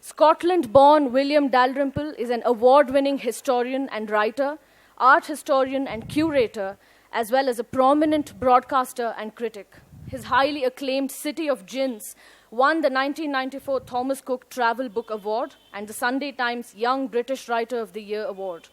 Scotland-born William Dalrymple is an award-winning historian and writer, art historian and curator, as well as a prominent broadcaster and critic. His highly acclaimed City of Gins won the 1994 Thomas Cook Travel Book Award and the Sunday Times Young British Writer of the Year Award.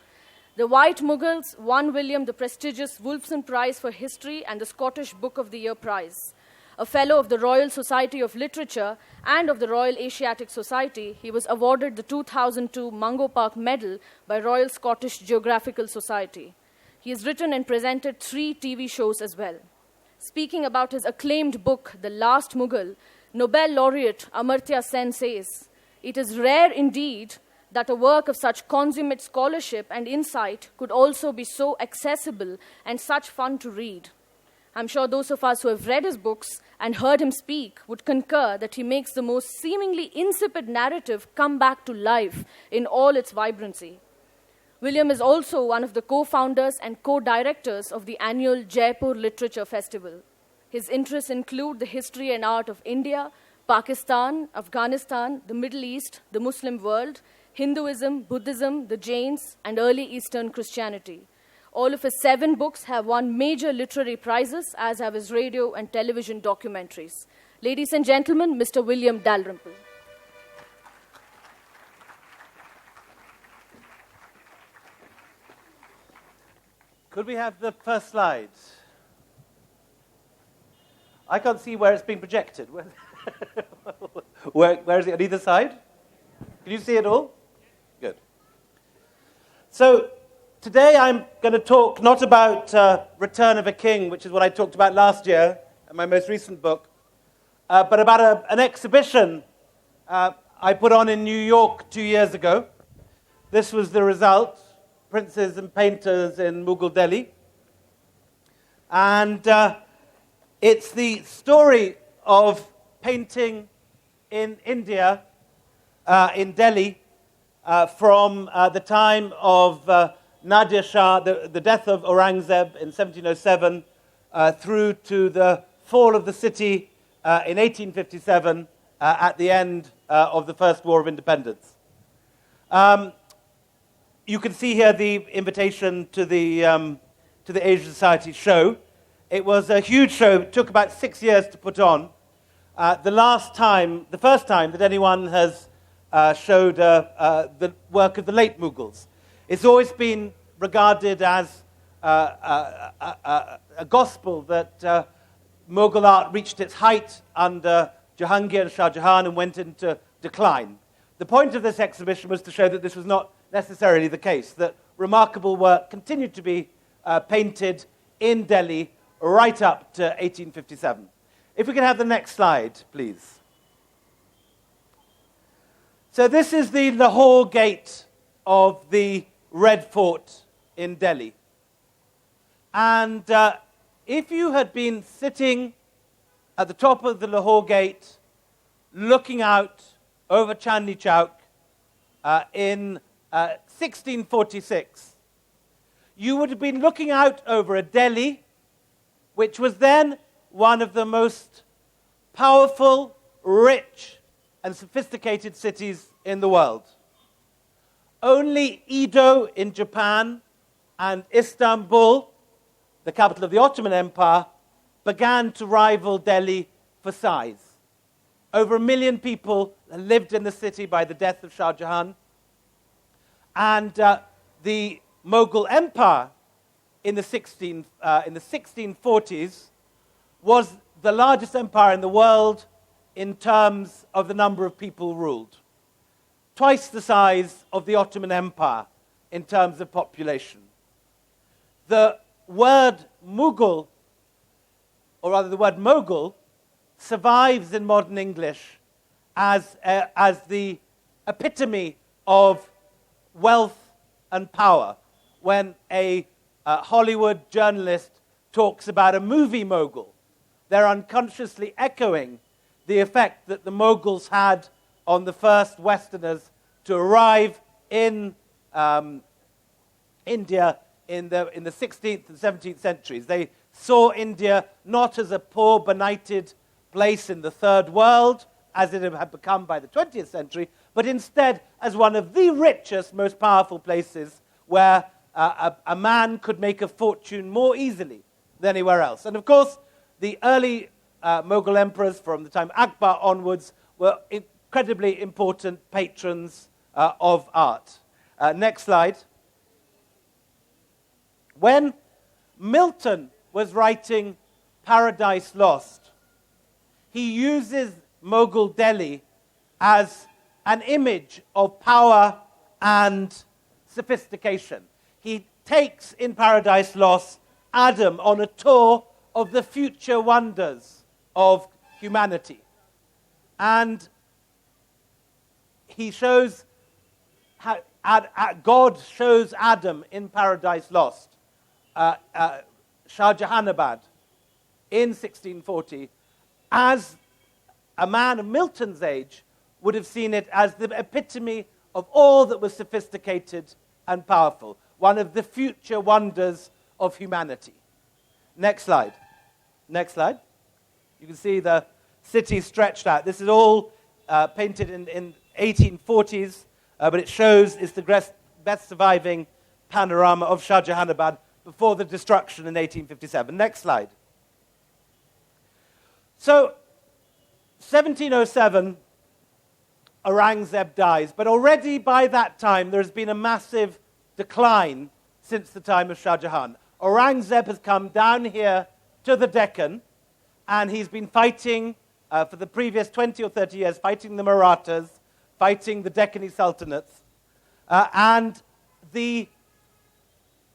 The White Mughals won William the prestigious Wolfson Prize for History and the Scottish Book of the Year Prize. A Fellow of the Royal Society of Literature and of the Royal Asiatic Society, he was awarded the 2002 Mungo Park Medal by Royal Scottish Geographical Society. He has written and presented 3 TV shows as well. Speaking about his acclaimed book, The Last Mughal, Nobel laureate Amartya Sen says, "It is rare indeed that a work of such consummate scholarship and insight could also be so accessible and such fun to read." I'm sure those of us who have read his books and heard him speak would concur that he makes the most seemingly insipid narrative come back to life in all its vibrancy. William is also one of the co-founders and co-directors of the annual Jaipur Literature Festival. His interests include the history and art of India, Pakistan, Afghanistan, the Middle East, the Muslim world, Hinduism, Buddhism, the Jains, and early Eastern Christianity. All of his 7 books have won major literary prizes, as have his radio and television documentaries. Ladies and gentlemen, Mr. William Dalrymple. Could we have the first slide? I can't see where it's being projected. Where is it, on either side? Can you see it all? Good. So, today I'm going to talk not about Return of a King, which is what I talked about last year in my most recent book, but about an exhibition I put on in New York 2 years ago. This was the result, Princes and Painters in Mughal Delhi. And it's the story of painting in India, in Delhi, from the time of Nadir Shah, the death of Aurangzeb in 1707, through to the fall of the city in 1857 at the end of the First War of Independence. You can see here the invitation to the Asian Society show. It was a huge show. It took about 6 years to put on. The first time that anyone has showed the work of the late Mughals. It's always been regarded as a gospel that Mughal art reached its height under Jahangir and Shah Jahan and went into decline. The point of this exhibition was to show that this was not necessarily the case, that remarkable work continued to be painted in Delhi right up to 1857. If we can have the next slide, please. So this is the Lahore Gate of the Red Fort in Delhi. And if you had been sitting at the top of the Lahore Gate, looking out over Chandni Chowk in 1646, you would have been looking out over a Delhi, which was then one of the most powerful, rich, and sophisticated cities in the world. Only Edo in Japan and Istanbul, the capital of the Ottoman Empire, began to rival Delhi for size. Over 1 million people lived in the city by the death of Shah Jahan. And the Mughal Empire in the 1640s was the largest empire in the world in terms of the number of people ruled. Twice the size of the Ottoman Empire in terms of population. The word Mughal, or rather the word Mughal, survives in modern English as the epitome of wealth and power. When a Hollywood journalist talks about a movie mogul, they're unconsciously echoing the effect that the Mughals had on the first Westerners to arrive in India in the 16th and 17th centuries. They saw India not as a poor, benighted place in the third world, as it had become by the 20th century, but instead as one of the richest, most powerful places where a man could make a fortune more easily than anywhere else. And of course, the early Mughal emperors from the time of Akbar onwards were incredibly important patrons of art. Next slide. When Milton was writing Paradise Lost, he uses Mughal Delhi as an image of power and sophistication. He takes in Paradise Lost Adam on a tour of the future wonders of humanity. And he shows how God shows Adam in Paradise Lost, Shah Jahanabad, in 1640, as a man of Milton's age would have seen it as the epitome of all that was sophisticated and powerful, one of the future wonders of humanity. Next slide. Next slide. You can see the city stretched out. This is all painted in 1840s, but it shows it's the best surviving panorama of Shah Jahanabad before the destruction in 1857. Next slide. So, 1707, Aurangzeb dies, but already by that time there's been a massive decline since the time of Shah Jahan. Aurangzeb has come down here to the Deccan, and he's been fighting for the previous 20 or 30 years, fighting the Marathas, fighting the Deccani Sultanates, and the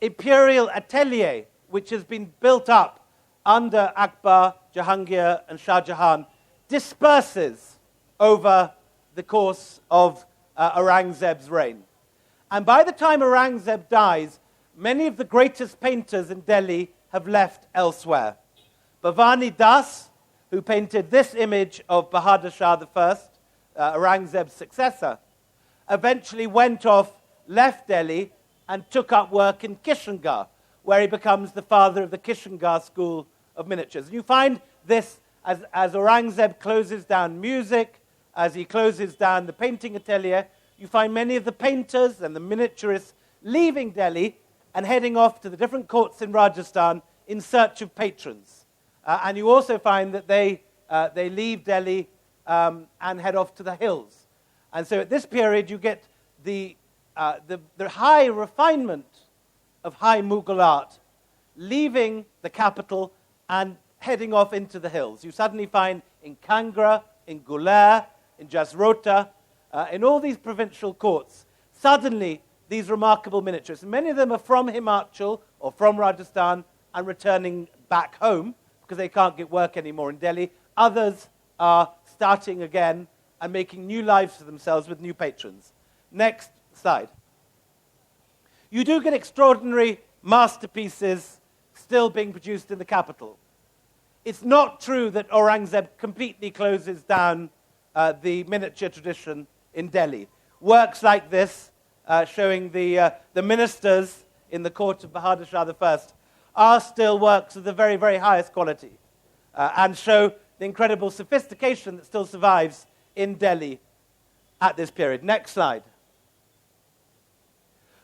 imperial atelier, which has been built up under Akbar, Jahangir, and Shah Jahan, disperses over the course of Aurangzeb's reign. And by the time Aurangzeb dies, many of the greatest painters in Delhi have left elsewhere. Bhavani Das, who painted this image of Bahadur Shah I, Aurangzeb's successor, eventually went off, left Delhi, and took up work in Kishangarh, where he becomes the father of the Kishangarh school of miniatures. And you find this as Aurangzeb closes down music, as he closes down the painting atelier, you find many of the painters and the miniaturists leaving Delhi and heading off to the different courts in Rajasthan in search of patrons. And you also find that they leave Delhi and head off to the hills. And so at this period, you get the high refinement of high Mughal art leaving the capital and heading off into the hills. You suddenly find in Kangra, in Guler, in Jasrota, in all these provincial courts, suddenly these remarkable miniatures. Many of them are from Himachal or from Rajasthan and returning back home because they can't get work anymore in Delhi. Others are starting again and making new lives for themselves with new patrons. Next slide. You do get extraordinary masterpieces still being produced in the capital. It's not true that Aurangzeb completely closes down the miniature tradition in Delhi. Works like this, showing the ministers in the court of Bahadur Shah I, are still works of the very, very highest quality and show the incredible sophistication that still survives in Delhi at this period. Next slide.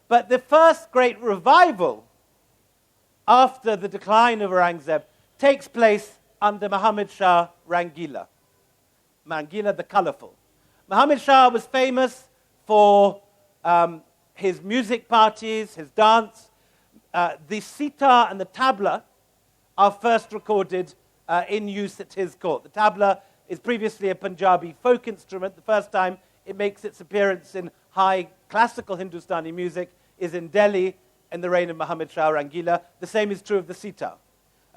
But the first great revival after the decline of Aurangzeb takes place under Muhammad Shah Rangila. Rangila the Colourful. Muhammad Shah was famous for his music parties, his dance. The Sitar and the Tabla are first recorded in use at his court. The Tabla is previously a Punjabi folk instrument. The first time it makes its appearance in high classical Hindustani music is in Delhi in the reign of Muhammad Shah Rangila. The same is true of the Sitar.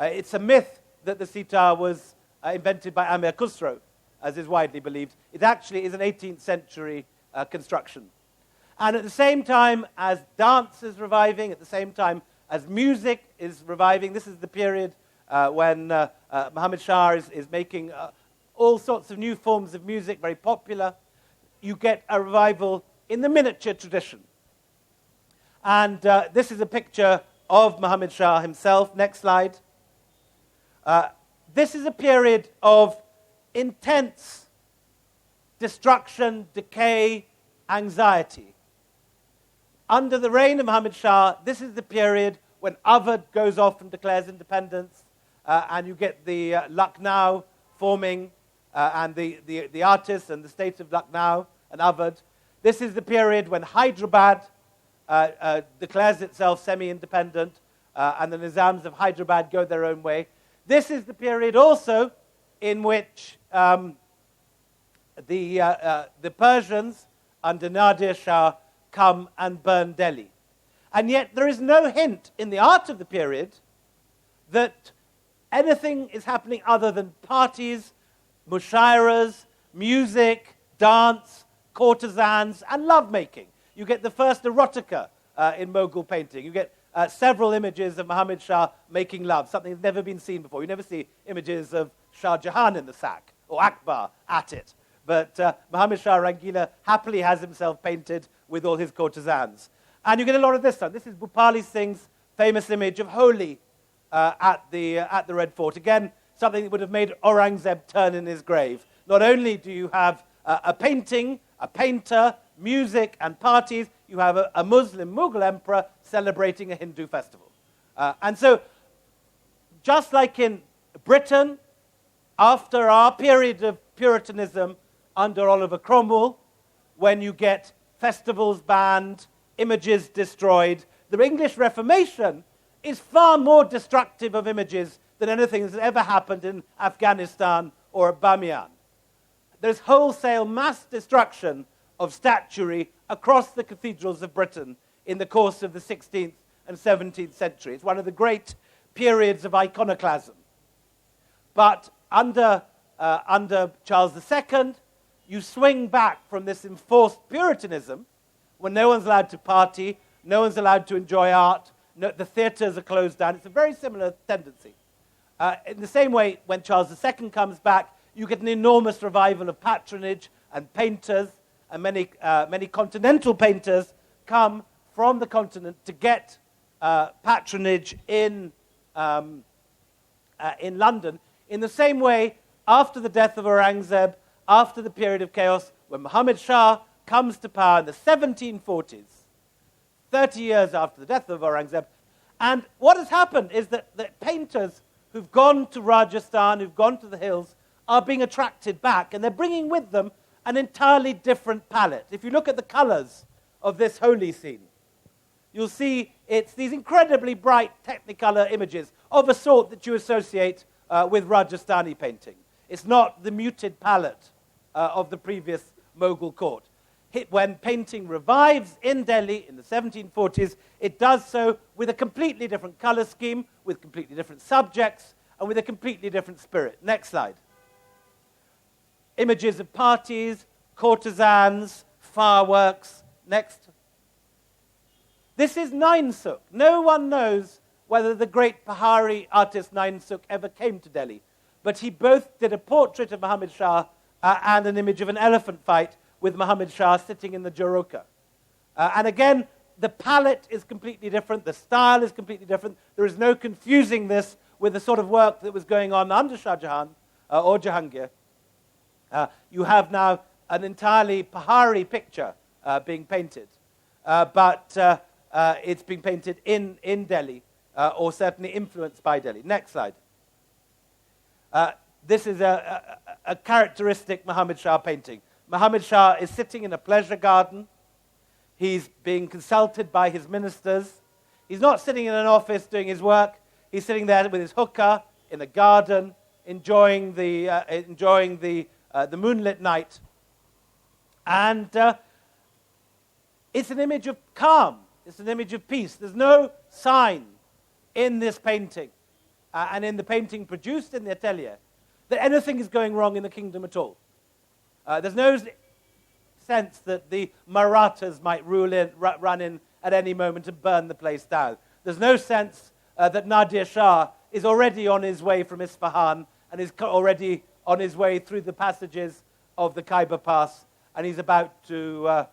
It's a myth that the Sitar was invented by Amir Khusro, as is widely believed. It actually is an 18th century construction. And at the same time as dance is reviving, at the same time as music is reviving, this is the period when Muhammad Shah is making all sorts of new forms of music very popular. You get a revival in the miniature tradition. And this is a picture of Muhammad Shah himself. Next slide. This is a period of intense destruction, decay, anxiety. Under the reign of Muhammad Shah, this is the period when Awadh goes off and declares independence, and you get the Lucknow forming, and the artists and the state of Lucknow and Awadh. This is the period when Hyderabad declares itself semi-independent, and the Nizams of Hyderabad go their own way. This is the period also in which the Persians under Nadir Shah come and burn Delhi. And yet there is no hint in the art of the period that anything is happening other than parties, mushairas, music, dance, courtesans, and lovemaking. You get the first erotica in Mughal painting. You get several images of Muhammad Shah making love, something that's never been seen before. You never see images of Shah Jahan in the sack, or Akbar at it. But Muhammad Shah Rangila happily has himself painted with all his courtesans. And you get a lot of this stuff. This is Bhupali Singh's famous image of Holi at the Red Fort. Again, something that would have made Aurangzeb turn in his grave. Not only do you have a painting, a painter, music, and parties, you have a Muslim Mughal emperor celebrating a Hindu festival. And so, just like in Britain, after our period of Puritanism under Oliver Cromwell, when you get festivals banned, images destroyed, the English Reformation is far more destructive of images than anything that's ever happened in Afghanistan or Bamiyan. There's wholesale mass destruction of statuary across the cathedrals of Britain in the course of the 16th and 17th century. It's one of the great periods of iconoclasm. But under Charles II, you swing back from this enforced Puritanism, when no one's allowed to party, no one's allowed to enjoy art, the theatres are closed down. It's a very similar tendency. In the same way, when Charles II comes back, you get an enormous revival of patronage and painters, and many continental painters come from the continent to get patronage in London. In the same way, after the death of Aurangzeb, after the period of chaos, when Muhammad Shah comes to power in the 1740s, 30 years after the death of Aurangzeb, and what has happened is that painters who've gone to Rajasthan, who've gone to the hills, are being attracted back, and they're bringing with them an entirely different palette. If you look at the colors of this holy scene, you'll see it's these incredibly bright Technicolor images of a sort that you associate with Rajasthani painting. It's not the muted palette of the previous Mughal court. When painting revives in Delhi in the 1740s, it does so with a completely different color scheme, with completely different subjects, and with a completely different spirit. Next slide. Images of parties, courtesans, fireworks. Next. This is Nain Suk. No one knows whether the great Pahari artist Nain Suk ever came to Delhi, but he both did a portrait of Muhammad Shah and an image of an elephant fight with Muhammad Shah sitting in the Jaroka. And again, the palette is completely different, the style is completely different. There is no confusing this with the sort of work that was going on under Shah Jahan or Jahangir. You have now an entirely Pahari picture being painted, but it's being painted in Delhi, or certainly influenced by Delhi. Next slide. This is a characteristic Muhammad Shah painting. Muhammad Shah is sitting in a pleasure garden. He's being consulted by his ministers. He's not sitting in an office doing his work. He's sitting there with his hookah in a garden, enjoying the moonlit night. And it's an image of calm. It's an image of peace. There's no sign in this painting and in the painting produced in the atelier that anything is going wrong in the kingdom at all. There's no sense that the Marathas might run in at any moment and burn the place down. There's no sense that Nadir Shah is already on his way from Isfahan and is already on his way through the passages of the Khyber Pass, and he's about to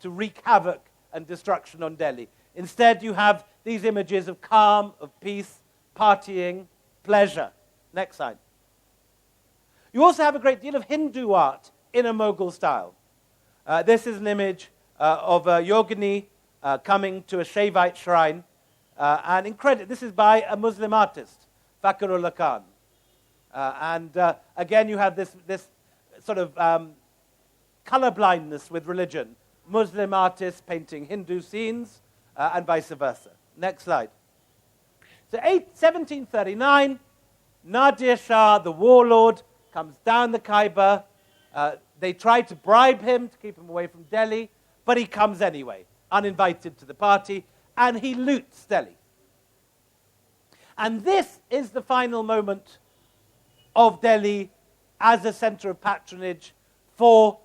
wreak havoc and destruction on Delhi. Instead, you have these images of calm, of peace, partying, pleasure. Next slide. You also have a great deal of Hindu art in a Mughal style. This is an image of a yogini coming to a Shaivite shrine. And this is by a Muslim artist, Fakhrullah Khan. Again, you have this sort of color blindness with religion. Muslim artists painting Hindu scenes and vice versa. Next slide. So 1739, Nadir Shah, the warlord, comes down the Khyber. They try to bribe him to keep him away from Delhi, but he comes anyway, uninvited to the party, and he loots Delhi. And this is the final moment of Delhi as a center of patronage for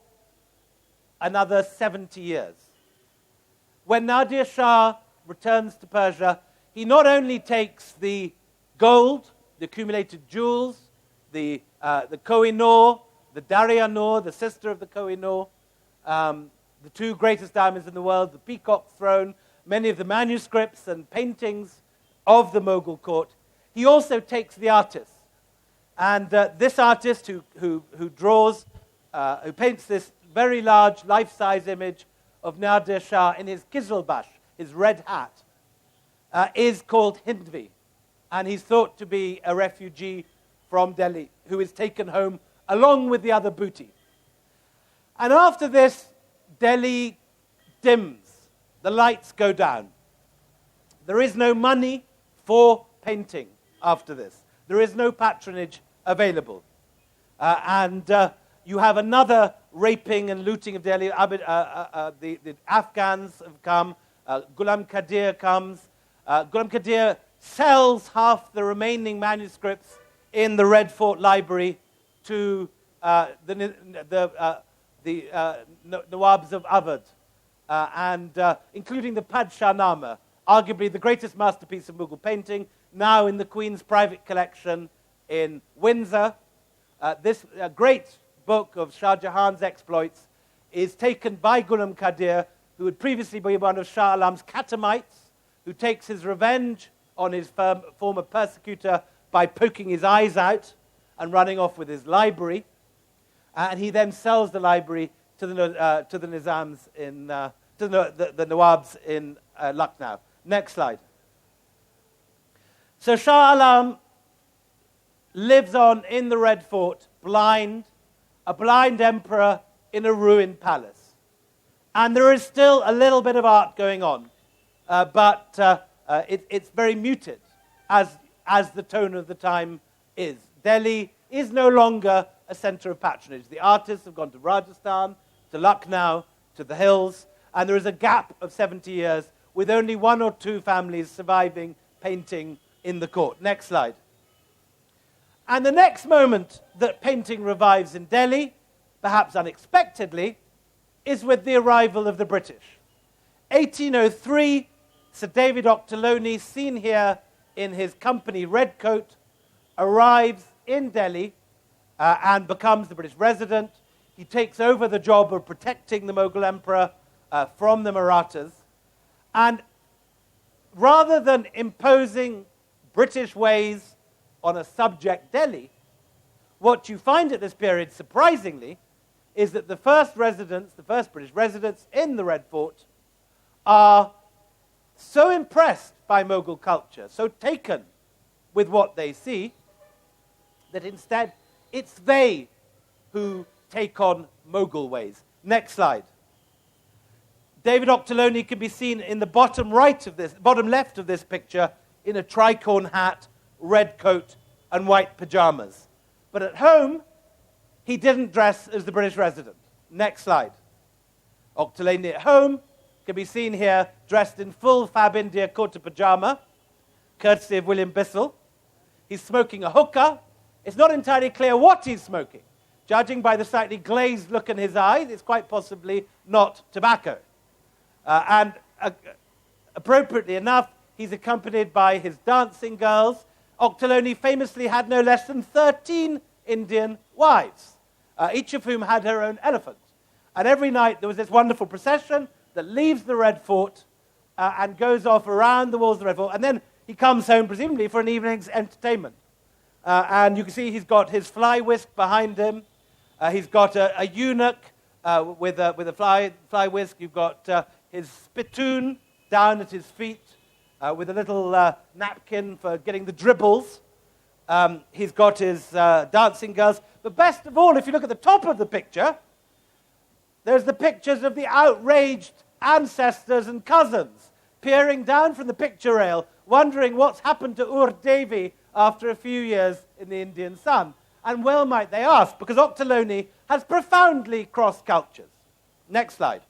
another 70 years. When Nadir Shah returns to Persia, he not only takes the gold, the accumulated jewels, the Koh-i-Noor, the Darya-Noor, the sister of the Koh-i-Noor, the two greatest diamonds in the world, the Peacock Throne, many of the manuscripts and paintings of the Mughal court. He also takes the artists. And this artist who paints this very large life-size image of Nadir Shah in his Kizilbash, his red hat, is called Hindvi. And he's thought to be a refugee from Delhi who is taken home along with the other booty. And after this, Delhi dims. The lights go down. There is no money for painting after this. There is no patronage available. You have another raping and looting of Delhi. The Afghans have come. Ghulam Qadir comes. Ghulam Qadir sells half the remaining manuscripts in the Red Fort Library to the Nawabs of Awadh, including the Padshah-Nama, arguably the greatest masterpiece of Mughal painting, now in the Queen's private collection in Windsor. This great book of Shah Jahan's exploits is taken by Ghulam Qadir, who had previously been one of Shah Alam's Katamites, who takes his revenge on his former persecutor by poking his eyes out and running off with his library. And he then sells the library to the Nizams to the Nawabs in Lucknow. Next slide. So Shah Alam lives on in the Red Fort, blind, a blind emperor in a ruined palace. And there is still a little bit of art going on, but it's very muted, as the tone of the time is. Delhi is no longer a center of patronage. The artists have gone to Rajasthan, to Lucknow, to the hills, and there is a gap of 70 years with only one or two families surviving painting in the court. Next slide. And the next moment that painting revives in Delhi, perhaps unexpectedly, is with the arrival of the British. 1803, Sir David Ochterlony, seen here in his company red coat, arrives in Delhi and becomes the British resident. He takes over the job of protecting the Mughal emperor from the Marathas. And rather than imposing British ways on a subject Delhi, what you find at this period, surprisingly, is that the first British residents in the Red Fort are so impressed by Mughal culture, so taken with what they see, that instead it's they who take on Mughal ways. Next slide. David Ochterlony can be seen in the bottom left of this picture in a tricorn hat, red coat, and white pajamas. But at home, he didn't dress as the British resident. Next slide. Ochterlony at home can be seen here dressed in full Fab India kurta pajama, courtesy of William Bissell. He's smoking a hookah. It's not entirely clear what he's smoking. Judging by the slightly glazed look in his eyes, it's quite possibly not tobacco. Appropriately enough, he's accompanied by his dancing girls. Ochterlony famously had no less than 13 Indian wives, each of whom had her own elephant. And every night there was this wonderful procession that leaves the Red Fort and goes off around the walls of the Red Fort. And then he comes home, presumably, for an evening's entertainment. And you can see he's got his fly whisk behind him. He's got a eunuch with a fly whisk. You've got his spittoon down at his feet with a little napkin for getting the dribbles. He's got his dancing girls. But best of all, if you look at the top of the picture, there's the pictures of the outraged ancestors and cousins peering down from the picture rail, wondering what's happened to Ur Devi after a few years in the Indian sun. And well might they ask, because Ochterlony has profoundly crossed cultures. Next slide.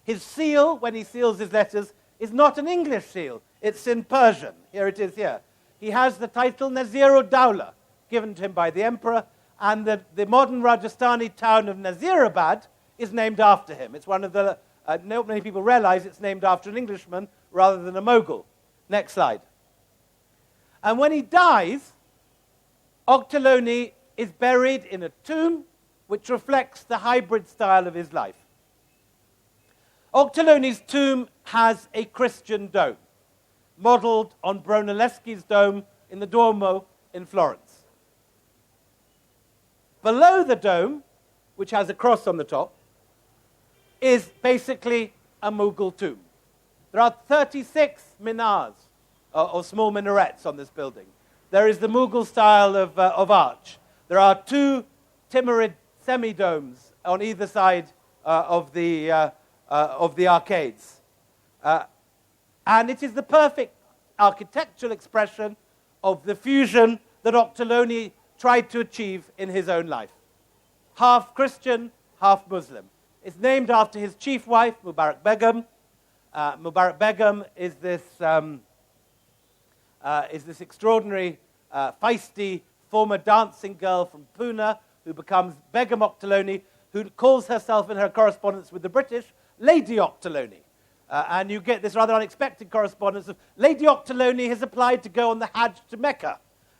His seal, when he seals his letters, is not an English seal. It's in Persian. Here it is here. He has the title Nazir-ud-Dawla, given to him by the emperor, and the modern Rajasthani town of Nazirabad is named after him. It's one of the, not many people realize it's named after an Englishman rather than a Mughal. Next slide. And when he dies, Ochterlony is buried in a tomb which reflects the hybrid style of his life. Ochterlony's tomb has a Christian dome, modeled on Brunelleschi's dome in the Duomo in Florence. Below the dome, which has a cross on the top, is basically a Mughal tomb. There are 36 minars, or small minarets, on this building. There is the Mughal style of arch. There are 2 Timurid semi-domes on either side of the arcades. And it is the perfect architectural expression of the fusion that Ochterlony tried to achieve in his own life. Half Christian, half Muslim. It's named after his chief wife, Mubarak Begum. Mubarak Begum is this extraordinary, feisty former dancing girl from Pune who becomes Begum Ochterlony, who calls herself in her correspondence with the British Lady Ochterlony. And you get this rather unexpected correspondence of Lady Ochterlony has applied to go on the Hajj to Mecca.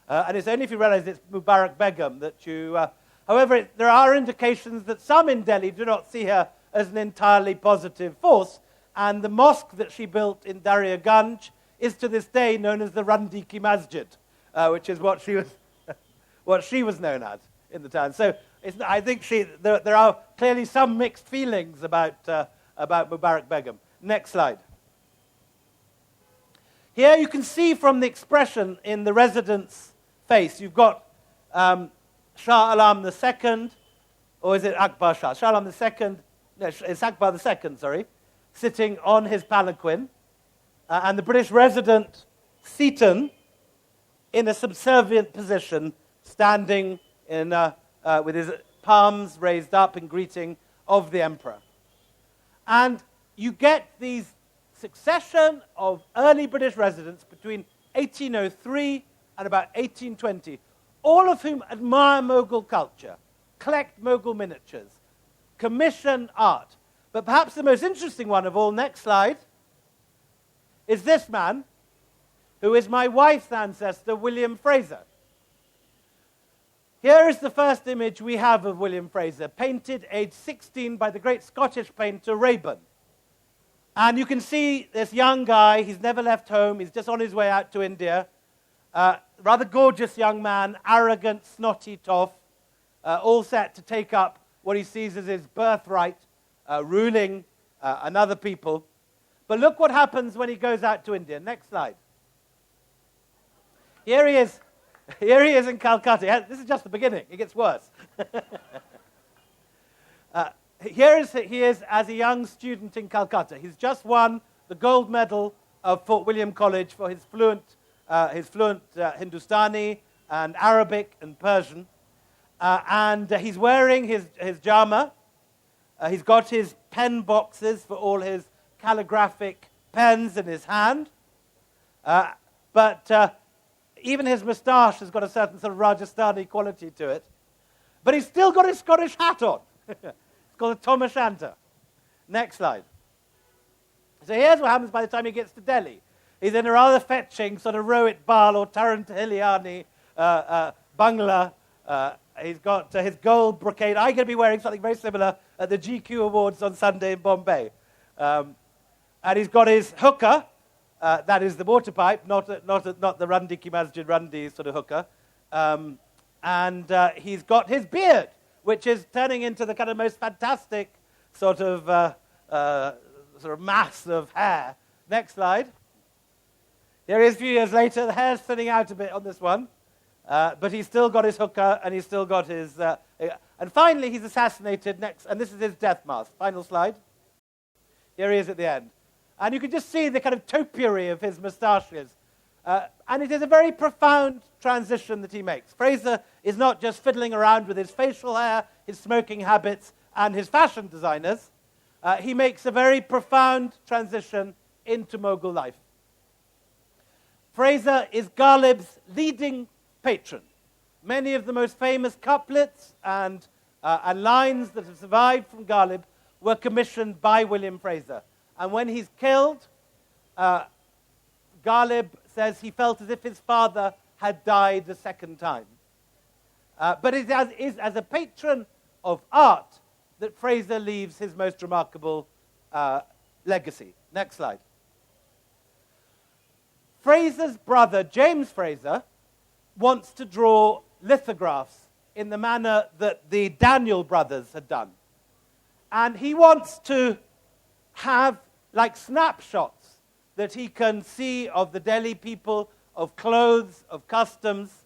And it's only if you realize it's Mubarak Begum that you... however, there are indications that some in Delhi do not see her as an entirely positive force, and the mosque that she built in Darya Ganj is to this day known as the Randi Ki Masjid, which is what she was known as in the town. So I think there are clearly some mixed feelings about Mubarak Begum. Next slide. Here you can see from the expression in the resident's face, you've got Shah Alam II, or is it Akbar Shah? Shah Alam II, no, it's Akbar II, sorry, sitting on his palanquin, and the British resident Sitar in a subservient position, standing with his palms raised up in greeting of the emperor. And you get these succession of early British residents between 1803 and about 1820, all of whom admire Mughal culture, collect Mughal miniatures, commission art. But perhaps the most interesting one of all, next slide, is this man, who is my wife's ancestor, William Frazer. Here is the first image we have of William Frazer, painted aged 16 by the great Scottish painter Raeburn. And you can see this young guy, he's never left home, he's just on his way out to India. Rather gorgeous young man, arrogant, snotty toff, all set to take up what he sees as his birthright, ruling another people. But look what happens when he goes out to India. Next slide. Here he is. Here he is in Calcutta. This is just the beginning. It gets worse. Here he is as a young student in Calcutta. He's just won the gold medal of Fort William College for his fluent Hindustani and Arabic and Persian. And he's wearing his jama. He's got his pen boxes for all his calligraphic pens in his hand. But even his moustache has got a certain sort of Rajasthani quality to it. But he's still got his Scottish hat on. It's called a Tam o' Shanter. Next slide. So here's what happens by the time he gets to Delhi. He's in a rather fetching sort of Rohit Bal or Tarantiliani bungalow. He's got his gold brocade. I'm going to be wearing something very similar at the GQ Awards on Sunday in Bombay. And he's got his hookah. That is the water pipe, not the Randi Ki Masjid Randi sort of hookah. And he's got his beard, which is turning into the kind of most fantastic sort of mass of hair. Next slide. Here he is a few years later. The hair's thinning out a bit on this one, but he's still got his hookah, and he's still got his... and finally, he's assassinated next, and this is his death mask. Final slide. Here he is at the end. And you can just see the kind of topiary of his moustaches. And it is a very profound transition that he makes. Frazer is not just fiddling around with his facial hair, his smoking habits, and his fashion designers. He makes a very profound transition into Mughal life. Frazer is Ghalib's leading patron. Many of the most famous couplets and lines that have survived from Ghalib were commissioned by William Frazer. And when he's killed, Ghalib says he felt as if his father had died a second time. But it is as a patron of art that Frazer leaves his most remarkable legacy. Next slide. Frazer's brother, James Frazer, wants to draw lithographs in the manner that the Daniel brothers had done. And he wants to have like snapshots that he can see of the Delhi people, of clothes, of customs.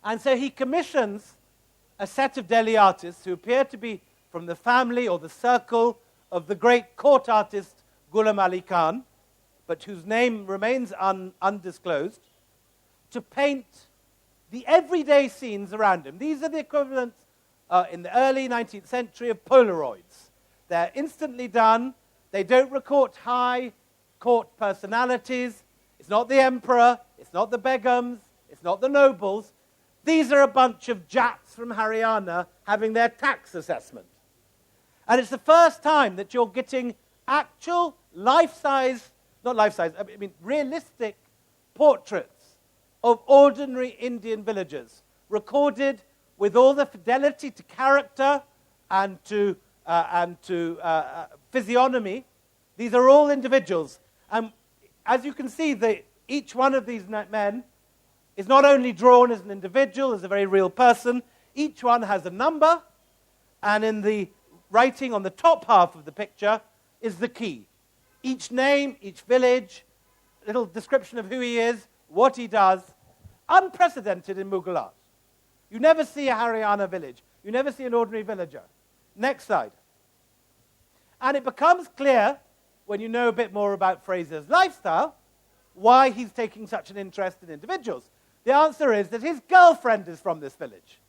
And so he commissions a set of Delhi artists who appear to be from the family or the circle of the great court artist Ghulam Ali Khan, but whose name remains undisclosed, to paint the everyday scenes around him. These are the equivalents in the early 19th century of Polaroids. They're instantly done. They don't record high court personalities. It's not the emperor. It's not the begums. It's not the nobles. These are a bunch of jats from Haryana having their tax assessment. And it's the first time that you're getting actual life-size, not life-size, I mean realistic portraits of ordinary Indian villagers, recorded with all the fidelity to character and to physiognomy. These are all individuals. And as you can see, each one of these men is not only drawn as an individual, as a very real person. Each one has a number, and in the writing on the top half of the picture is the key. Each name, each village, little description of who he is, what he does. Unprecedented in Mughal art. You never see a Haryana village. You never see an ordinary villager. Next slide. And it becomes clear, when you know a bit more about Frazer's lifestyle, why he's taking such an interest in individuals. The answer is that his girlfriend is from this village.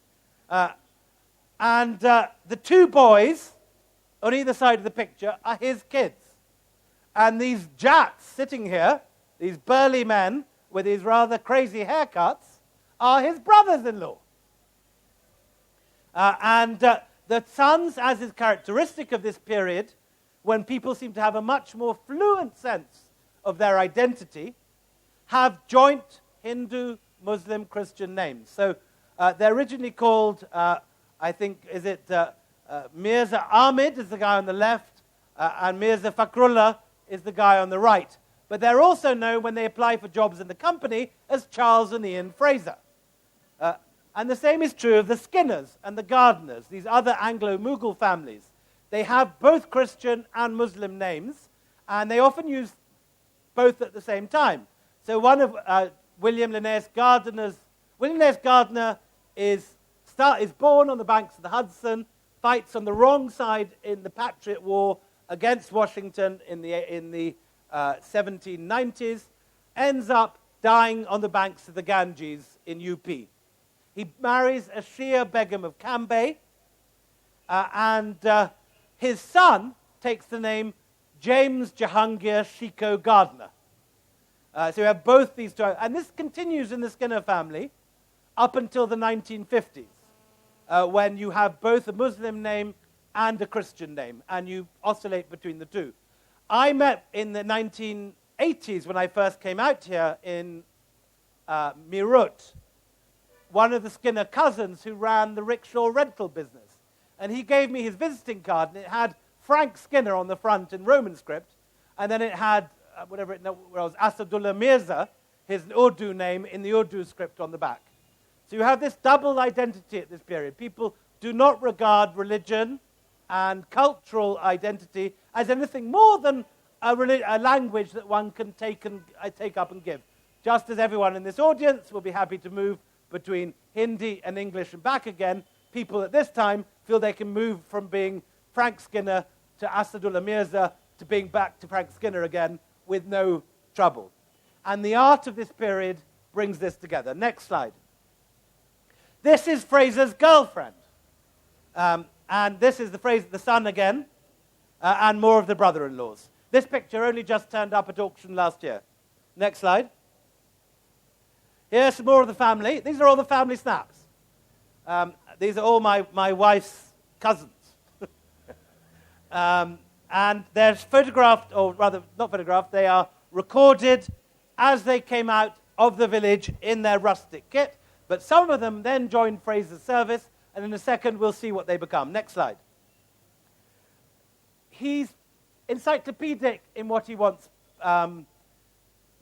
And the two boys on either side of the picture are his kids. And these jats sitting here, these burly men with these rather crazy haircuts, are his brothers-in-law. And the sons, as is characteristic of this period, when people seem to have a much more fluent sense of their identity, have joint Hindu, Muslim, Christian names. So they're originally called, I think, is it Mirza Ahmed is the guy on the left, and Mirza Fakhrullah is the guy on the right. But they're also known, when they apply for jobs in the company, as Charles and Ian Frazer. And the same is true of the Skinners and the Gardeners, these other Anglo-Mughal families. They have both Christian and Muslim names, and they often use both at the same time. So one of William Linnaeus Gardiner is born on the banks of the Hudson, fights on the wrong side in the Patriot War against Washington in the 1790s, ends up dying on the banks of the Ganges in UP. He marries a Shia Begum of Cambay, and his son takes the name James Jahangir Shiko Gardner. So you have both these two, and this continues in the Skinner family up until the 1950s, when you have both a Muslim name and a Christian name, and you oscillate between the two. I met in the 1980s, when I first came out here in Meerut, one of the Skinner cousins who ran the rickshaw rental business. And he gave me his visiting card, and it had Frank Skinner on the front in Roman script, and then it had, whatever it was, Asadullah Mirza, his Urdu name, in the Urdu script on the back. So you have this double identity at this period. People do not regard religion and cultural identity as anything more than a language that one can take up and give. Just as everyone in this audience will be happy to move between Hindi and English and back again, people at this time feel they can move from being Frank Skinner to Asadullah Mirza to being back to Frank Skinner again with no trouble. And the art of this period brings this together. Next slide. This is Frazer's girlfriend. And this is the son again, and more of the brother-in-laws. This picture only just turned up at auction last year. Next slide. Here's some more of the family. These are all the family snaps. These are all my wife's cousins. And they're photographed, or rather not photographed, they are recorded as they came out of the village in their rustic kit. But some of them then joined Frazer's service, and in a second we'll see what they become. Next slide. He's encyclopedic in what he wants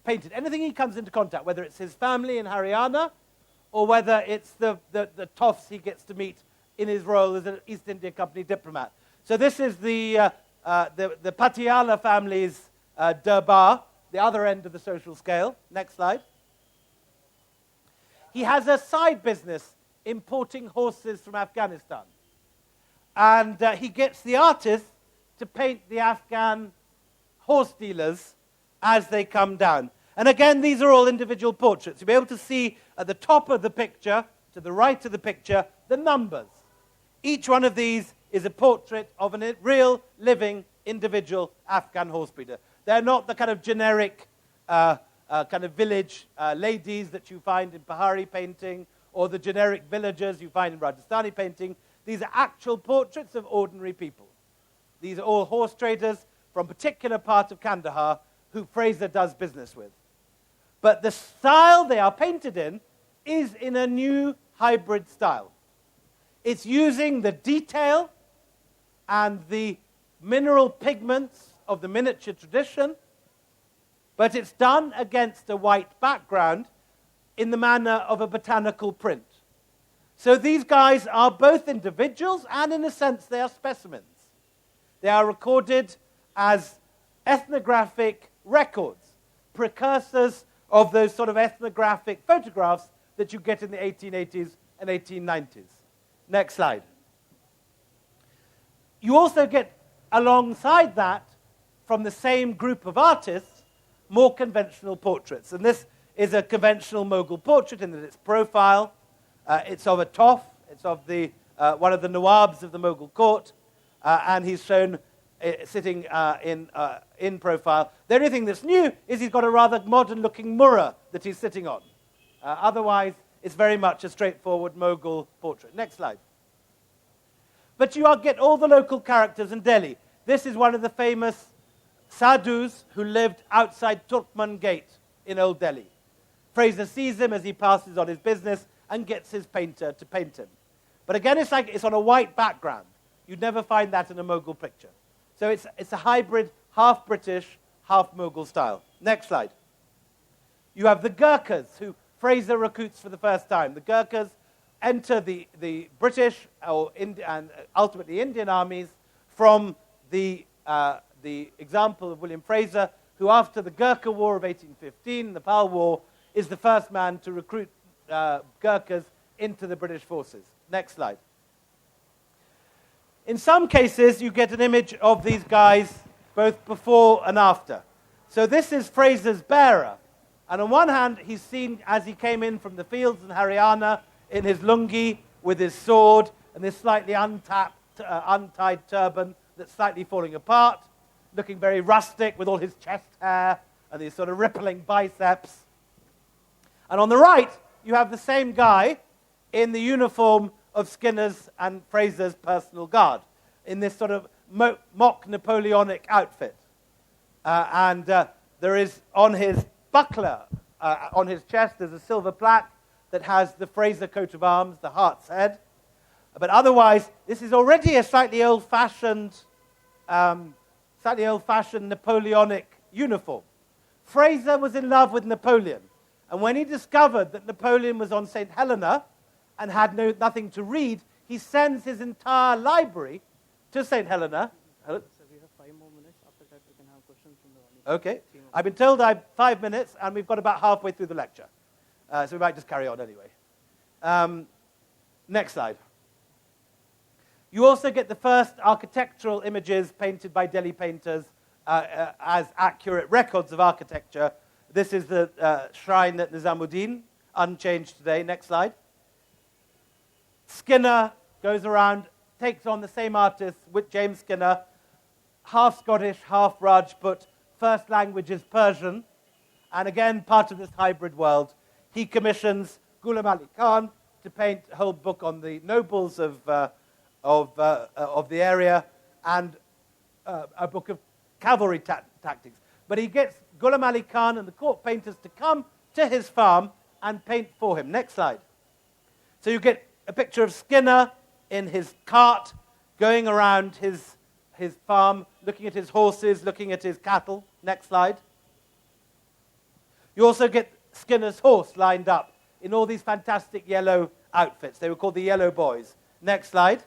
painted. Anything he comes into contact, whether it's his family in Haryana, or whether it's the toffs he gets to meet in his role as an East India Company diplomat. So this is the Patiala family's Durbar, the other end of the social scale. Next slide. He has a side business importing horses from Afghanistan. And he gets the artists to paint the Afghan horse dealers as they come down. And again, these are all individual portraits. You'll be able to see at the top of the picture, to the right of the picture, the numbers. Each one of these is a portrait of a real, living, individual Afghan horse breeder. They're not the kind of generic kind of village ladies that you find in Pahari painting, or the generic villagers you find in Rajasthani painting. These are actual portraits of ordinary people. These are all horse traders from a particular part of Kandahar who Frazer does business with. But the style they are painted in is in a new hybrid style. It's using the detail and the mineral pigments of the miniature tradition, but it's done against a white background in the manner of a botanical print. So these guys are both individuals, and in a sense they are specimens. They are recorded as ethnographic records, precursors of those sort of ethnographic photographs that you get in the 1880s and 1890s. Next slide. You also get, alongside that, from the same group of artists, more conventional portraits. And this is a conventional Mughal portrait in that it's profile. It's of a toff. It's of the one of the Nawabs of the Mughal court. And he's shown sitting in profile. The only thing that's new is he's got a rather modern-looking murra that he's sitting on. Otherwise, it's very much a straightforward Mughal portrait. Next slide. But you get all the local characters in Delhi. This is one of the famous sadhus who lived outside Turkman Gate in Old Delhi. Frazer sees him as he passes on his business and gets his painter to paint him. But again, it's on a white background. You'd never find that in a Mughal picture. So it's a hybrid, half British, half Mughal style. Next slide. You have the Gurkhas, who Frazer recruits for the first time. The Gurkhas enter the British and ultimately Indian armies from the example of William Frazer, who after the Gurkha War of 1815, the Nepal War, is the first man to recruit Gurkhas into the British forces. Next slide. In some cases, you get an image of these guys both before and after. So this is Frazer's bearer. And on one hand, he's seen as he came in from the fields in Haryana in his lungi with his sword and this slightly untied turban that's slightly falling apart, looking very rustic with all his chest hair and these sort of rippling biceps. And on the right, you have the same guy in the uniform of Skinner's and Frazer's personal guard, in this sort of mock Napoleonic outfit. And there is on his buckler, on his chest, there's a silver plaque that has the Frazer coat of arms, the Heart's Head. But otherwise, this is already a slightly old-fashioned Napoleonic uniform. Frazer was in love with Napoleon. And when he discovered that Napoleon was on St. Helena and had nothing to read, he sends his entire library to St. Helena. Sir, we have 5 more minutes. After that, we can have questions from the audience. Okay. I've been told I have 5 minutes, and we've got about halfway through the lecture. So we might just carry on anyway. Next slide. You also get the first architectural images painted by Delhi painters as accurate records of architecture. This is the shrine at Nizamuddin, unchanged today. Next slide. Skinner goes around, takes on the same artist with James Skinner, half Scottish, half Rajput, first language is Persian, and again, part of this hybrid world. He commissions Ghulam Ali Khan to paint a whole book on the nobles of the area and a book of cavalry tactics. But he gets Ghulam Ali Khan and the court painters to come to his farm and paint for him. Next slide. So you get a picture of Skinner in his cart going around his farm, looking at his horses, looking at his cattle. Next slide. You also get Skinner's horse lined up in all these fantastic yellow outfits. They were called the Yellow Boys. Next slide.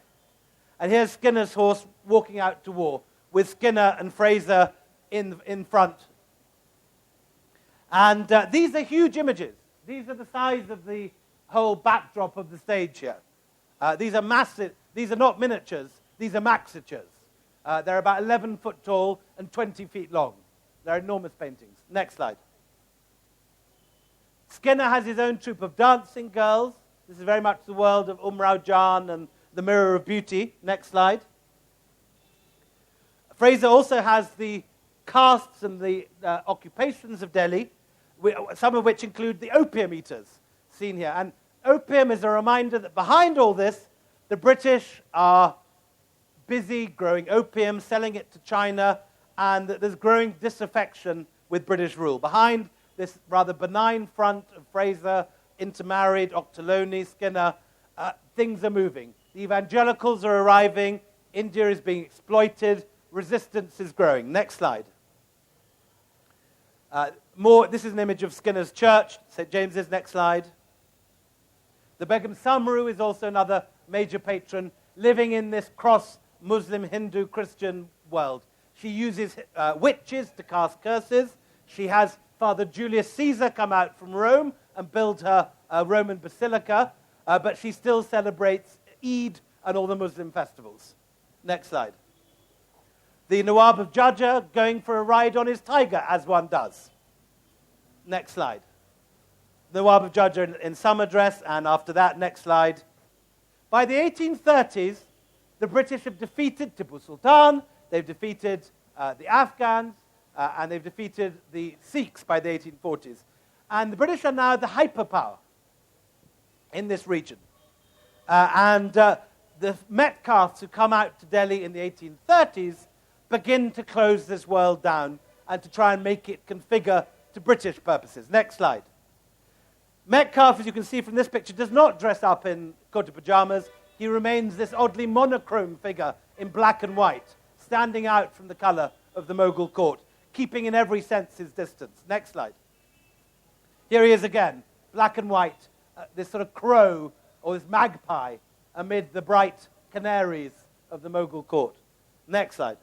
And here's Skinner's horse walking out to war with Skinner and Frazer in front. And these are huge images. These are the size of the whole backdrop of the stage here. These are massive. These are not miniatures. These are maxitures. They're about 11 foot tall and 20 feet long. They're enormous paintings. Next slide. Skinner has his own troupe of dancing girls. This is very much the world of Umrao Jan and the Mirror of Beauty. Next slide. Frazer also has the castes and the occupations of Delhi, some of which include the opium eaters, seen here. And opium is a reminder that behind all this, the British are busy growing opium, selling it to China, and that there's growing disaffection with British rule. Behind this rather benign front of Frazer, intermarried, Octoloni, Skinner, things are moving. The evangelicals are arriving, India is being exploited, resistance is growing. Next slide. This is an image of Skinner's church, St. James's. Next slide. The Begum Samru is also another major patron living in this cross-Muslim, Hindu, Christian world. She uses witches to cast curses. She has Father Julius Caesar come out from Rome and build her a Roman basilica, but she still celebrates Eid and all the Muslim festivals. Next slide. The Nawab of Jajja going for a ride on his tiger, as one does. Next slide. The Nawab of Jajja in summer dress, and after that, next slide. By the 1830s, the British have defeated Tipu Sultan, they've defeated the Afghans, and they've defeated the Sikhs by the 1840s. And the British are now the hyperpower in this region. The Metcalfes who come out to Delhi in the 1830s begin to close this world down and to try and make it configure to British purposes. Next slide. Metcalfe, as you can see from this picture, does not dress up in kurta pajamas. He remains this oddly monochrome figure in black and white, standing out from the color of the Mughal court, keeping in every sense his distance. Next slide. Here he is again, black and white, this sort of crow or this magpie amid the bright canaries of the Mughal court. Next slide.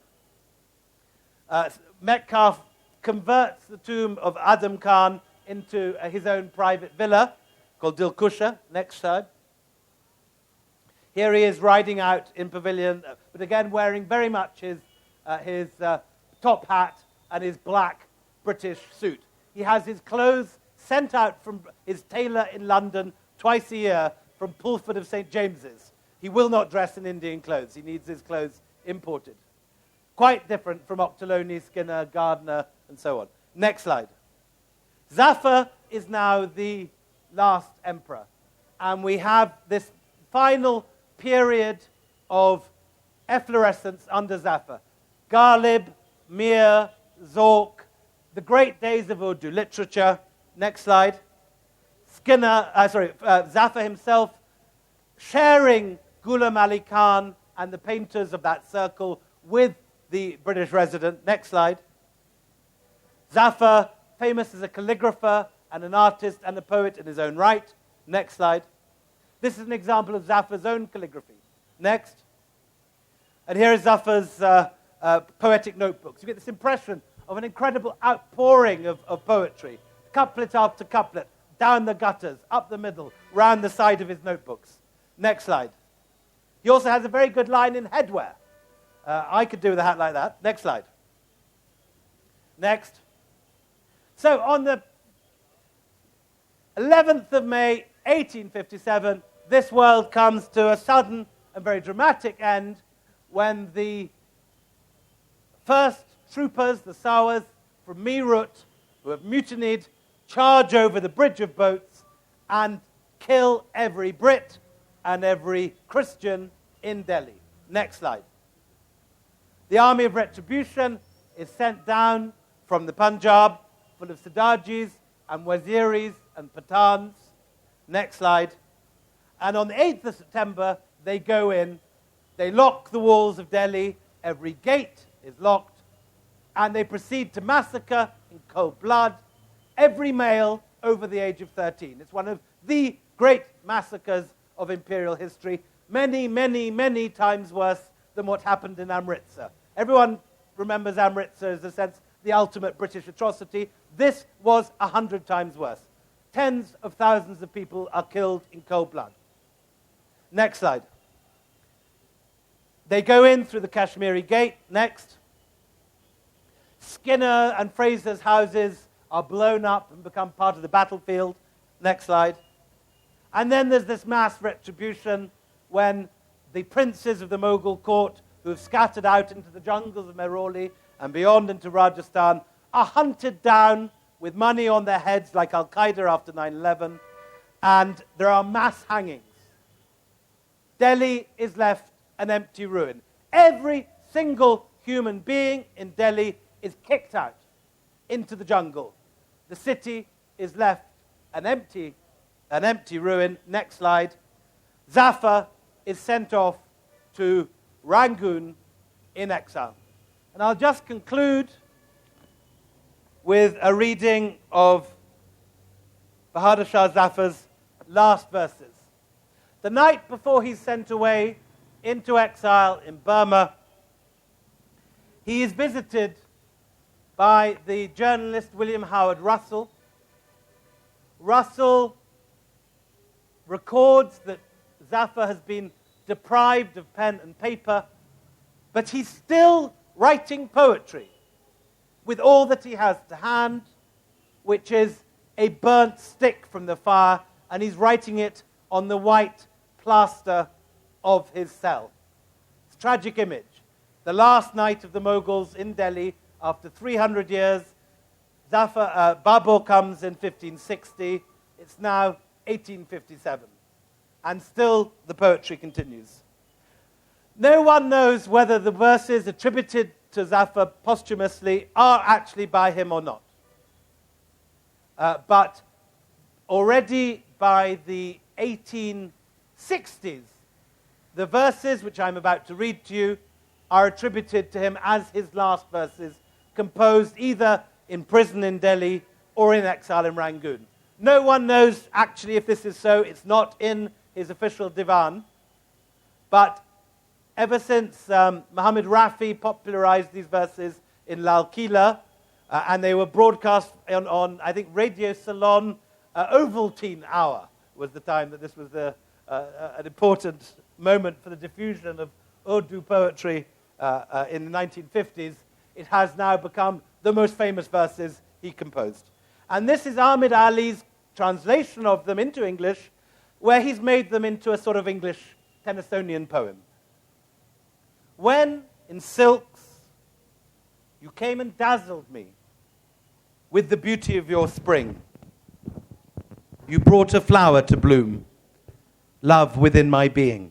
Metcalfe converts the tomb of Adam Khan into his own private villa called Dilkusha. Next slide. Here he is riding out in pavilion, but again wearing very much his top hat and his black British suit. He has his clothes sent out from his tailor in London twice a year from Pulford of St. James's. He will not dress in Indian clothes. He needs his clothes imported. Quite different from Octoloni, Skinner, Gardner, and so on. Next slide. Zafar is now the last emperor. And we have this final period of efflorescence under Zafar. Ghalib, Mir, Zork, the great days of Urdu literature. Next slide. Zafar himself sharing Ghulam Ali Khan and the painters of that circle with the British resident. Next slide. Zafar, famous as a calligrapher and an artist and a poet in his own right. Next slide. This is an example of Zafar's own calligraphy. Next. And here is Zafar's poetic notebooks. You get this impression of an incredible outpouring of poetry, couplet after couplet, down the gutters, up the middle, round the side of his notebooks. Next slide. He also has a very good line in headwear. I could do with a hat like that. Next slide. Next. So on the 11th of May, 1857, this world comes to a sudden and very dramatic end when the first troopers, the Sawas from Meerut, who have mutinied, charge over the bridge of boats and kill every Brit and every Christian in Delhi. Next slide. The army of retribution is sent down from the Punjab, full of Sardajis and Waziris and Pathans. Next slide. And on the 8th of September, they go in, they lock the walls of Delhi, every gate is locked, and they proceed to massacre in cold blood every male over the age of 13. It's one of the great massacres of imperial history, many, many, many times worse than what happened in Amritsar. Everyone remembers Amritsar as, in a sense, the ultimate British atrocity. This was 100 times worse. Tens of thousands of people are killed in cold blood. Next slide. They go in through the Kashmiri Gate. Next. Skinner and Frazer's houses are blown up and become part of the battlefield. Next slide. And then there's this mass retribution when the princes of the Mughal court, who have scattered out into the jungles of Mehrauli and beyond into Rajasthan, are hunted down with money on their heads like Al-Qaeda after 9/11, and there are mass hangings. Delhi is left an empty ruin. Every single human being in Delhi is kicked out into the jungle. The city is left an empty ruin. Next slide. Zafar is sent off to Rangoon in exile. And I'll just conclude with a reading of Bahadur Shah Zafar's last verses. The night before he's sent away into exile in Burma, he is visited by the journalist William Howard Russell. Russell records that Zafar has been deprived of pen and paper, but he's still writing poetry with all that he has to hand, which is a burnt stick from the fire, and he's writing it on the white plaster of his cell. It's a tragic image. The last night of the Mughals in Delhi, after 300 years, Babur comes in 1560. It's now 1857. And still the poetry continues. No one knows whether the verses attributed to Zafar posthumously are actually by him or not. But already by the 1860s, the verses which I'm about to read to you are attributed to him as his last verses, composed either in prison in Delhi or in exile in Rangoon. No one knows actually if this is so. It's not in his official divan. But ever since Muhammad Rafi popularized these verses in Lal Kila, and they were broadcast on I think, Radio Ceylon, Ovaltine Hour was the time that this was an important moment for the diffusion of Urdu poetry in the 1950s. It has now become the most famous verses he composed. And this is Ahmed Ali's translation of them into English, where he's made them into a sort of English Tennysonian poem. When, in silks, you came and dazzled me with the beauty of your spring, you brought a flower to bloom, love within my being.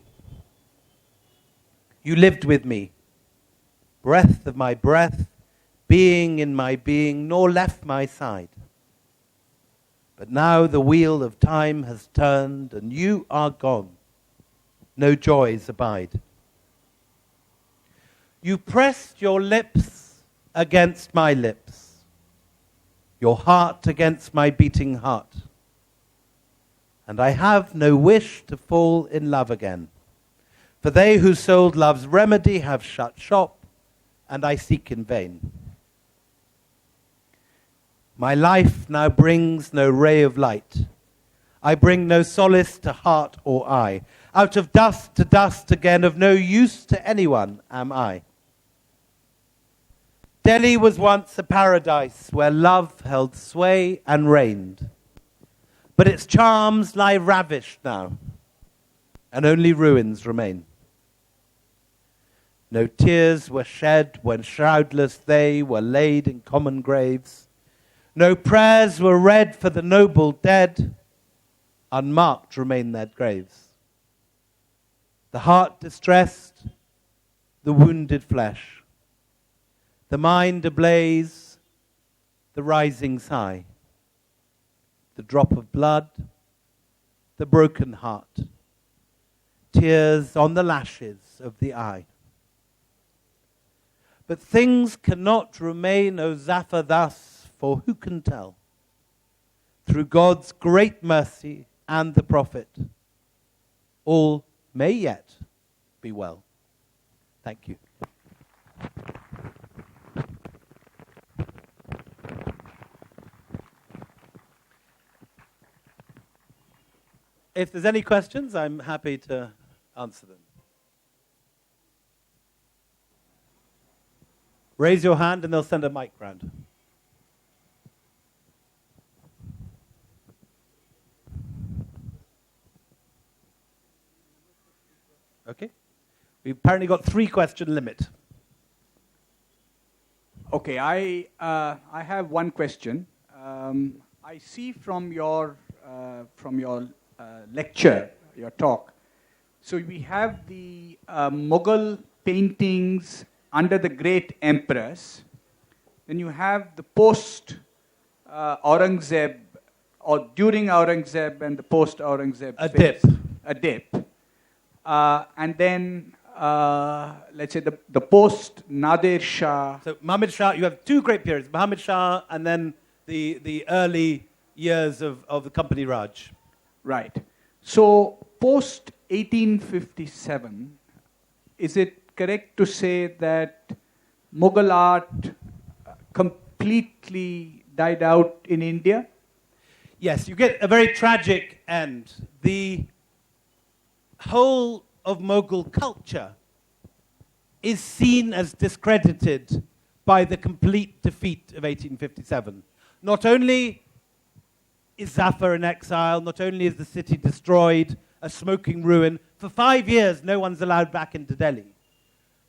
You lived with me, breath of my breath, being in my being, nor left my side. But now the wheel of time has turned, and you are gone. No joys abide. You pressed your lips against my lips, your heart against my beating heart. And I have no wish to fall in love again, For they who sold love's remedy have shut shop, and I seek in vain. My life now brings no ray of light. I bring no solace to heart or eye. Out of dust to dust again, of no use to anyone am I. Delhi was once a paradise where love held sway and reigned. But its charms lie ravished now, and only ruins remain. No tears were shed when shroudless they were laid in common graves. No prayers were read for the noble dead. Unmarked remain their graves. The heart distressed, the wounded flesh. The mind ablaze, the rising sigh. The drop of blood, the broken heart. Tears on the lashes of the eye. But things cannot remain, O Zafar, thus, for who can tell? Through God's great mercy and the Prophet, all may yet be well. Thank you. If there's any questions, I'm happy to answer them. Raise your hand and they'll send a mic round. Okay. We've apparently got 3-question limit. Okay, I have one question. I see from your lecture, your talk, so we have the Mughal paintings under the great emperors. Then you have the post Aurangzeb, or during Aurangzeb and the post Aurangzeb. A dip. And then, let's say the post Nadir Shah. So Muhammad Shah, you have 2 great periods, Muhammad Shah and then the early years of the Company Raj. Right. So post 1857, is it correct to say that Mughal art completely died out in India? Yes, you get a very tragic end. The whole of Mughal culture is seen as discredited by the complete defeat of 1857. Not only is Zafar in exile, not only is the city destroyed, a smoking ruin, for 5 years no one's allowed back into Delhi.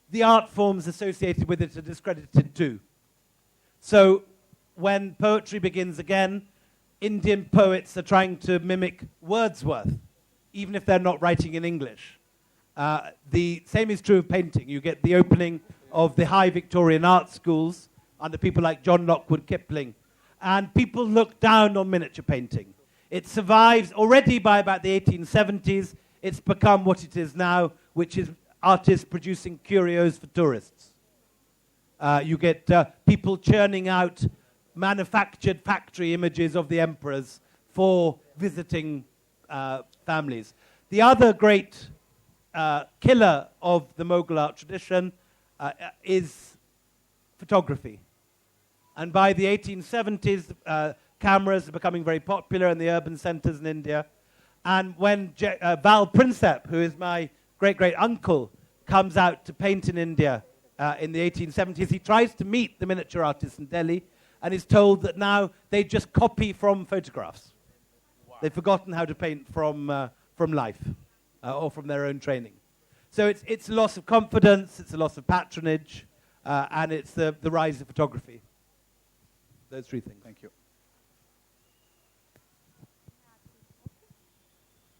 The art forms associated with it are discredited too. So when poetry begins again, Indian poets are trying to mimic Wordsworth, even if they're not writing in English. The same is true of painting. You get the opening of the high Victorian art schools under people like John Lockwood Kipling, and people look down on miniature painting. It survives already by about the 1870s. It's become what it is now, which is artists producing curios for tourists. You get people churning out manufactured factory images of the emperors for visiting families. The other great killer of the Mughal art tradition is photography. And by the 1870s, cameras are becoming very popular in the urban centers in India. And when Val Prinsep, who is my great-great-uncle, comes out to paint in India in the 1870s, he tries to meet the miniature artists in Delhi and is told that now they just copy from photographs. Wow. They've forgotten how to paint from life or from their own training. So it's a loss of confidence, it's a loss of patronage, and it's the rise of photography. Those 3 things. Thank you.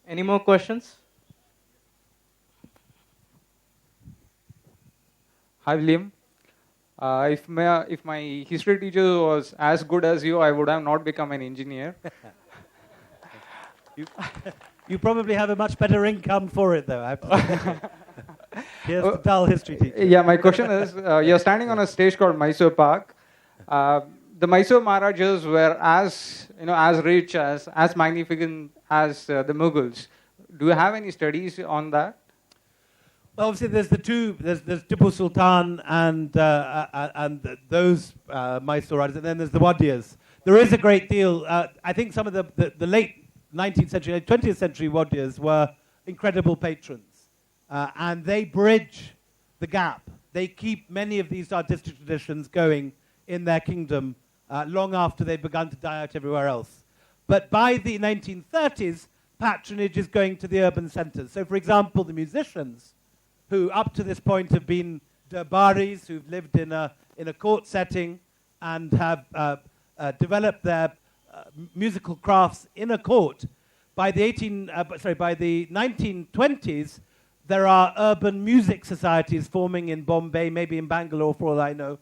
Any more questions? Hi, William. If my history teacher was as good as you, I would have not become an engineer. You probably have a much better income for it, though. I have to say. Here's the dull history teacher. Yeah, my question is, you're standing on a stage called Mysore Park. The Mysore Maharajas were as rich, as magnificent as the Mughals. Do you have any studies on that? Well, obviously, there's the two. There's Tipu Sultan and those Mysore riders, and then there's the Wadias. There is a great deal. I think some of the late 19th century, 20th century Wadias were incredible patrons, and they bridge the gap. They keep many of these artistic traditions going in their kingdom long after they've begun to die out everywhere else. But by the 1930s, patronage is going to the urban centres. So, for example, the musicians, who up to this point have been darbaris, who've lived in a court setting and have developed their musical crafts in a court. By the 1920s, there are urban music societies forming in Bombay, maybe in Bangalore, for all I know,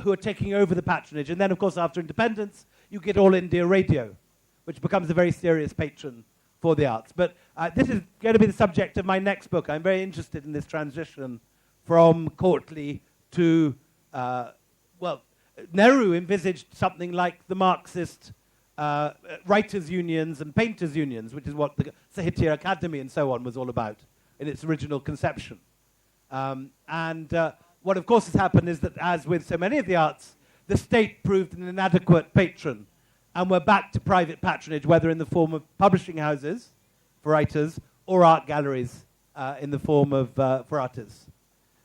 who are taking over the patronage. And then, of course, after independence, you get All India Radio, which becomes a very serious patron for the arts. But this is going to be the subject of my next book. I'm very interested in this transition from courtly to, Nehru envisaged something like the Marxist writers' unions and painters' unions, which is what the Sahitya Academy and so on was all about in its original conception. What, of course, has happened is that, as with so many of the arts, the state proved an inadequate patron, and we're back to private patronage, whether in the form of publishing houses for writers or art galleries in the form of for artists.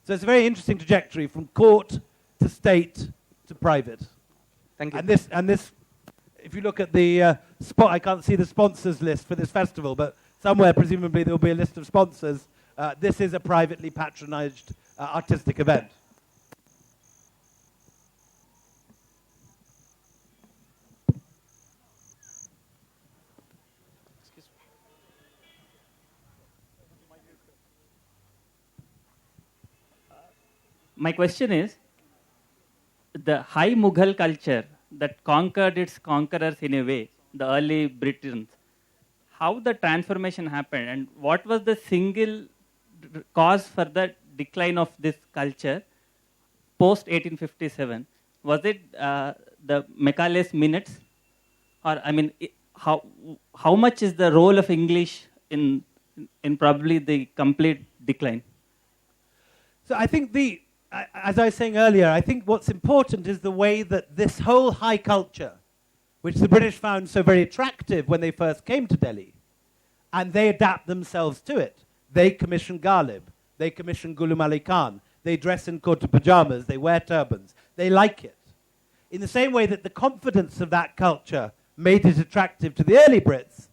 So it's a very interesting trajectory from court to state to private. Thank you. And this, if you look at the spot, I can't see the sponsors list for this festival, but somewhere presumably there will be a list of sponsors. This is a privately patronized artistic event. My question is, the high Mughal culture that conquered its conquerors in a way, the early Britons, how the transformation happened and what was the single cause for the decline of this culture post 1857? Was it the Macaulay's minutes? Or, I mean, how much is the role of English in probably the complete decline? So I think as I was saying earlier, I think what's important is the way that this whole high culture, which the British found so very attractive when they first came to Delhi, and they adapt themselves to it. They commission Ghalib, they commission Ghulam Ali Khan, they dress in kurta pajamas, they wear turbans, they like it. In the same way that the confidence of that culture made it attractive to the early Brits,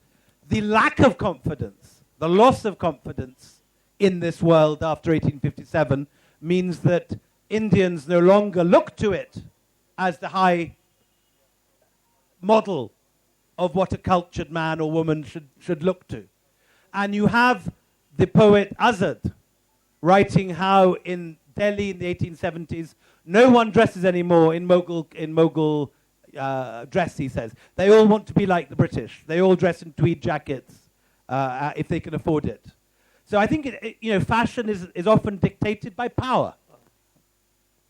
the lack of confidence, the loss of confidence in this world after 1857 means that Indians no longer look to it as the high model of what a cultured man or woman should look to. And you have the poet Azad writing how in Delhi in the 1870s, no one dresses anymore in Mughal dress, he says. They all want to be like the British. They all dress in tweed jackets if they can afford it. So I think fashion is often dictated by power.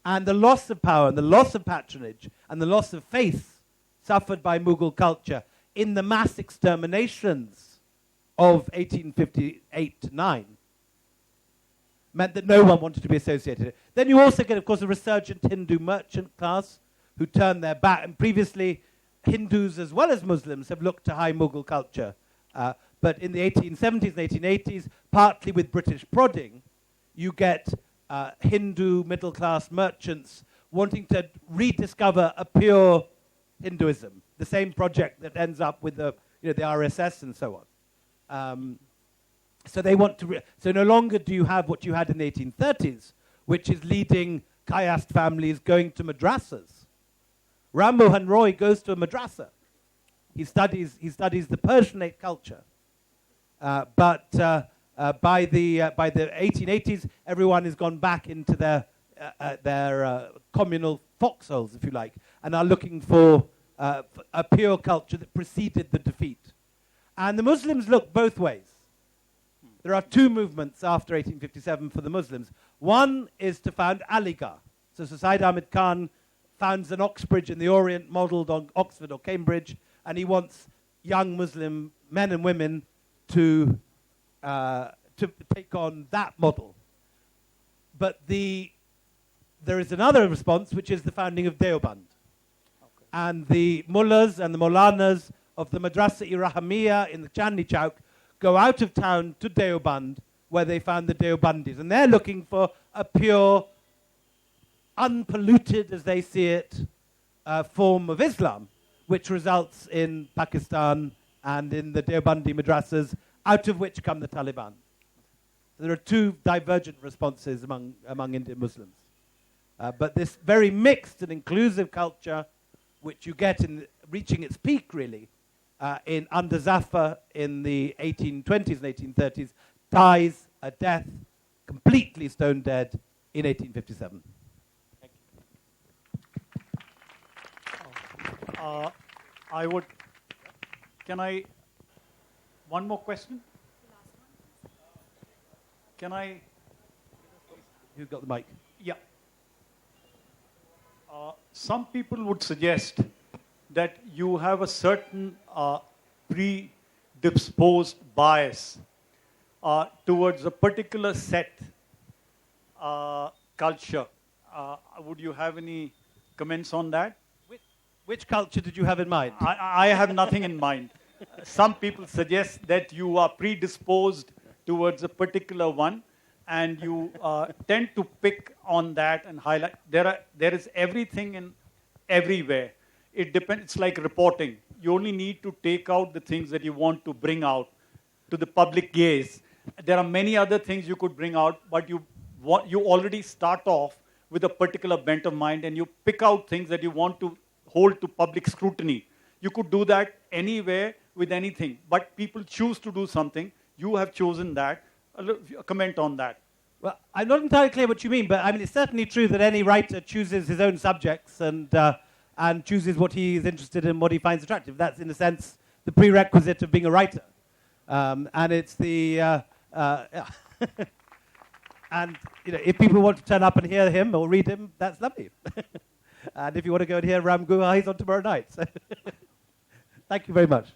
And the loss of power and the loss of patronage and the loss of faith suffered by Mughal culture in the mass exterminations of 1858 to 9 meant that no one wanted to be associated. Then you also get, of course, a resurgent Hindu merchant class who turned their back. And previously, Hindus as well as Muslims have looked to high Mughal culture. But in the 1870s and 1880s, partly with British prodding, you get Hindu middle-class merchants wanting to rediscover a pure Hinduism, the same project that ends up with the RSS and so on. So they want to. So no longer do you have what you had in the 1830s, which is leading caste families going to madrasas. Ram Mohan Roy goes to a madrasa. He studies the Persianate culture. But by the 1880s, everyone has gone back into their communal foxholes, if you like, and are looking for a pure culture that preceded the defeat. And the Muslims look both ways. There are two movements after 1857 for the Muslims. One is to found Aligarh. So Sayyid Ahmed Khan founds an Oxbridge in the Orient modeled on Oxford or Cambridge, and he wants young Muslim men and women to take on that model. But there is another response, which is the founding of Deoband. Okay. And the mullahs and the maulanas of the Madrasa-e-Rahamiya in the Chandni Chowk go out of town to Deoband, where they found the Deobandis. And they're looking for a pure, unpolluted, as they see it, form of Islam, which results in Pakistan and in the Deobandi madrasas, out of which come the Taliban. So there are two divergent responses among Indian Muslims. But this very mixed and inclusive culture, which you get in reaching its peak, really, under Zafar in the 1820s and 1830s, dies a death completely stone dead in 1857. Thank you. I would. Can I? One more question? Can I? Who's got the mic? Yeah. Some people would suggest that you have a certain predisposed bias towards a particular set culture. Would you have any comments on that? Which culture did you have in mind? I have nothing in mind. Some people suggest that you are predisposed towards a particular one, and you tend to pick on that and highlight. There is everything in everywhere. It depends. It's like reporting. You only need to take out the things that you want to bring out to the public gaze. There are many other things you could bring out, but you already start off with a particular bent of mind, and you pick out things that you want to hold to public scrutiny. You could do that anywhere with anything, but people choose to do something. You have chosen that. A comment on that. Well, I'm not entirely clear what you mean, but I mean, it's certainly true that any writer chooses his own subjects and chooses what he is interested in, what he finds attractive. That's, in a sense, the prerequisite of being a writer. And it's the... yeah. And if people want to turn up and hear him or read him, that's lovely. And if you want to go and hear Ram Guha, he's on tomorrow night. So thank you very much.